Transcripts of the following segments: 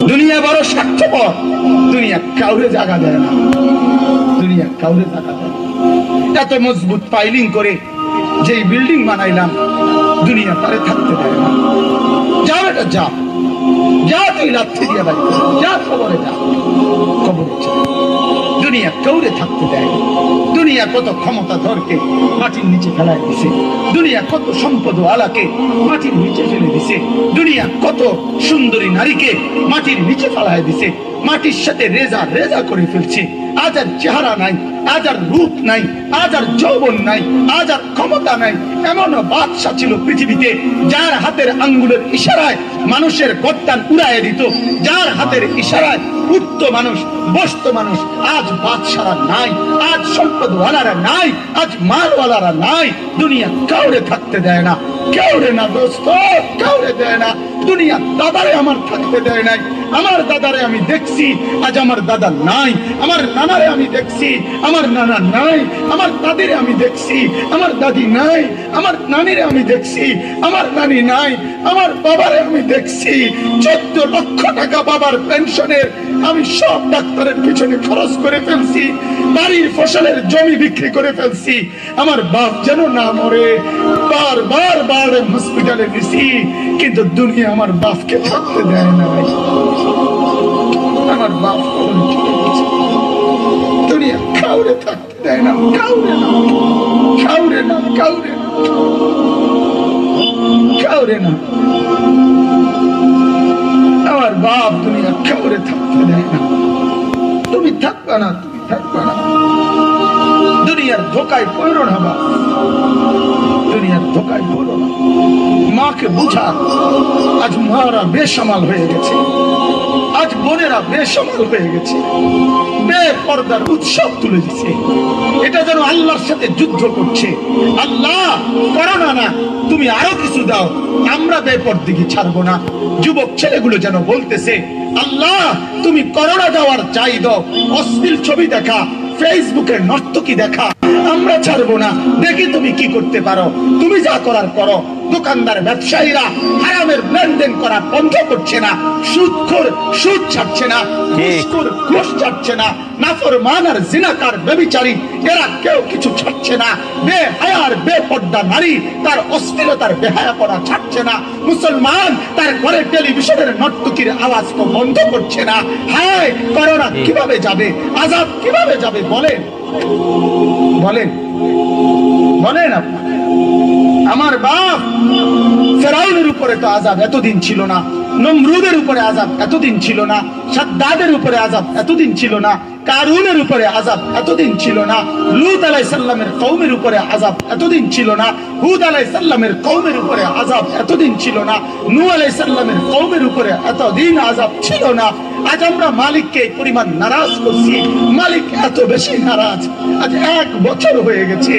দুনিয়া বড় স্বার্থপর, দুনিয়া কাউরে জায়গা দেয় না, দুনিয়া কাউরে জায়গা দেয় না। এত মজবুত পাইলিং করে যে বিল্ডিং বানাইলাম, দুনিয়া তারে থাকতে দেয় না। যাও এটা যা, যা তুই লাথি দিয়ে বাড়ি যা, খবরে যা, খবরে যা। দুনিয়া কাউরে থাকতে দেয় না। দুনিয়া কত ক্ষমতা ধরকে মাটির নিচে ফেলায় দিছে, দুনিয়া কত সম্পদ আলাকে মাটির নিচে ফেলে দিছে, দুনিয়া কত সুন্দরী নারীকে মাটির নিচে ফেলায় দিছে, মাটির সাথে রেজা রেজা করে ফেলছে। আজ আর চেহারা নাই, আজ আর রূপ নাই, আজ আর যৌবন নাই, আজ আর ক্ষমতা নাই। এমন বাদশা ছিল পৃথিবীতে যার হাতের আঙ্গুলের ইশারায় মানুষের গর্দান উড়াইয়া দিত, যার হাতের ইশারায় উঠত মানুষ, বসত মানুষ। আজ বাদশারা নাই, আজ সম্পদওয়ালারা নাই, আজ মালওয়ালারা নাই। দুনিয়া কাউরে থাকতে দেয় না, কাউরে না দোস্ত, কাউরে দেয় না। দুনিয়া দাদারে আমার থাকতে দেয় নাই। আমার দাদারে আমি দেখছি, আজ আমার দাদা নাই। আমার নানারে আমি দেখছি, আমার নানা নাই। আমার দাদিরে আমি দেখছি, আমার দাদি নাই। আমার নানিরে আমি দেখছি, আমার নানি নাই। আমার বাবারে আমি দেখছি, 14 লক্ষ টাকা বাবার পেনশনের আমি সব ডাক্তারের পিছনে খরচ করে ফেলছি, বাড়ির ফসলের জমি বিক্রি করে ফেলছি। আমার বাপ যেন না মরে বারবার বার হসপিটালে গেছি, কিন্তু দুনিয়া আমার বাপকে থাকতে দেয় নাই। আমার বাপ কখনো চলে গেছে। দুনিয়া কাউরে থাকতে দেয় না, কাউরে না, কাউরে না, কাউরে না, কাউরে না। আমার বাপ দুনিয়া কাউরে থাকতে দেয় না। তুমি থাকবা না, তুমি থাকবা না। দুনিয়ার ধোকায় পড়ো না বাপ, দুনিয়ার ধোকায় পড়ো না। মাকে বুঝা, আজ মারা বেসামাল হয়ে গেছে, আজ বোনেরা বেসামাল হয়ে গেছে, বেপরদার উৎসব তুলে দিচ্ছে। এটা যেন আল্লাহর সাথে যুদ্ধ করছে। আল্লাহ করোনা না, তুমি আরো কিছু দাও, আমরা বেপরদিকে ছাড়বো না। যুবক ছেলেগুলো যেন বলতেছে, আল্লাহ তুমি করোনা দেওয়ার চাই দাও, অশ্লীল ছবি দেখা, ফেসবুকের নর্তকী দেখা, আমরা ছাড়বো না। দেখি তুমি কি করতে পারো, তুমি যা করার করো। দোকানদার ব্যবসায়ীরা হারামের লেনদেন করা বন্ধ করছে না, সুদখোর সুদ ছাড়ছে না, ঘুষখোর ঘুষ ছাড়ছে না, নাফরমান আর জিনাকার ব্যভিচারী এরা কেউ কিছু ছাড়ছে না। বেহায়ার বেপর্দা নারী তার অশ্লীলতার বেহায়াপনা ছাড়ছে না। মুসলমান তার ঘরে টেলিভিশনের নর্তকীর আওয়াজ তো বন্ধ করছে না। হায় করোনা কিভাবে যাবে, আযাব কিভাবে যাবে বলেন, বলেন, বলেন। আমার বাপ ফেরাউনের উপরে তো আযাব এতদিন ছিল না, নমরুদের উপরে আযাব এতদিন ছিল না, সাদ্দাদের উপরে আযাব এতদিন ছিল না, কারুনের উপরে আযাব এতদিন ছিল না, লূত আলাইহিস সালামের কওমের উপরে আযাব এতদিন ছিল না, হুদ আলাইহিস সালামের কওমের উপরে আযাব এতদিন ছিল না, নূহ আলাইহিস সালামের কওমের উপরে এতদিন আযাব ছিল না। আজ আমরা মালিককে এই পরিমাণ নারাজ করছি, মালিক এত বেশি নারাজ। আজ 1 বছর হয়ে গেছে,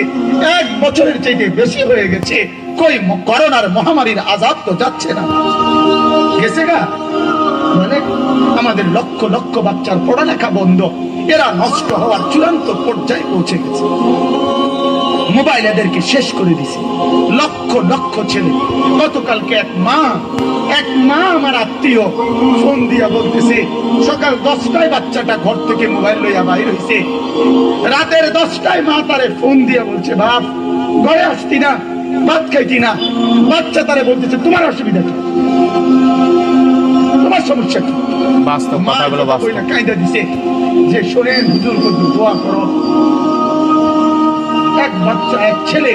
1 বছরের চাইতে বেশি হয়ে গেছে, কই করোনার মহামারীর আযাব তো যাচ্ছে না, গেছে গা। মানে আমাদের লক্ষ লক্ষ বাচ্চার পড়ালেখা বন্ধ, এরা নষ্ট হওয়ার চূড়ান্ত পর্যায়ে পৌঁছে গেছে। মোবাইল এদেরকে শেষ করে দিছে, লক্ষ লক্ষ ছেলে। গতকালকে এক মা আমার আত্মীয় ফোন দিয়া বলতেছে, সকাল 10টায় বাচ্চাটা ঘর থেকে মোবাইল লইয়া বাইর হইছে, রাতের 10টায় মা তারে ফোন দিয়া বলছে, বাপ ঘরে আসতি না, ভাত খাইতি না। বাচ্চা তারে বলতেছে, তোমার অসুবিধা কি, তোমার সমস্যা কি? বাস্তব কথাগুলো বাস্তব। কাইদা দিছে যে শোনেন হুজুর কত দোয়া করো। এক বাচ্চা, এক ছেলে,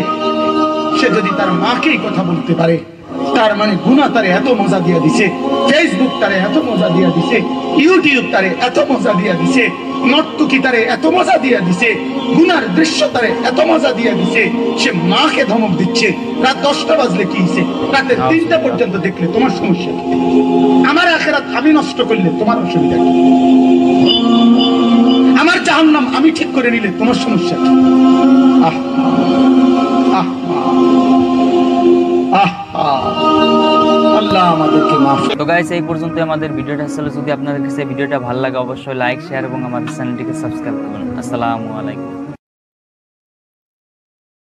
সে যদি তার মাকেই কথা বলতে পারে, তার মানে গুনাহ তারে এত মজা দিয়া দিছে, ফেসবুক তারে এত মজা দিয়া দিছে, ইউটিউব তারে এত মজা দিয়া দিছে, নর্তকী তারে এত মজা দিয়া দিছে, গুনার দৃশ্য তারে এত মজা দিয়া দিছে, সে মাকে ধমক দিচ্ছে। রাত 10টা বাজলে কি হইছে, রাতে 3টা পর্যন্ত দেখলে তোমার সমস্যা কি? আমার আখিরাত আমি নষ্ট করলে তোমার অসুবিধা কি? আমার জাহান্নাম আমি ঠিক করে নিলে তোমার সমস্যা কি? আহ আহ আহ আল্লাহ আমাদেরকে মাফ। তো গাইস এই পর্যন্ত আমাদের ভিডিওটা ছিল। যদি আপনাদের কাছে ভিডিওটা ভালো লাগে অবশ্যই লাইক, শেয়ার এবং আমাদের চ্যানেলটিকে সাবস্ক্রাইব করুন। আসসালামু আলাইকুম।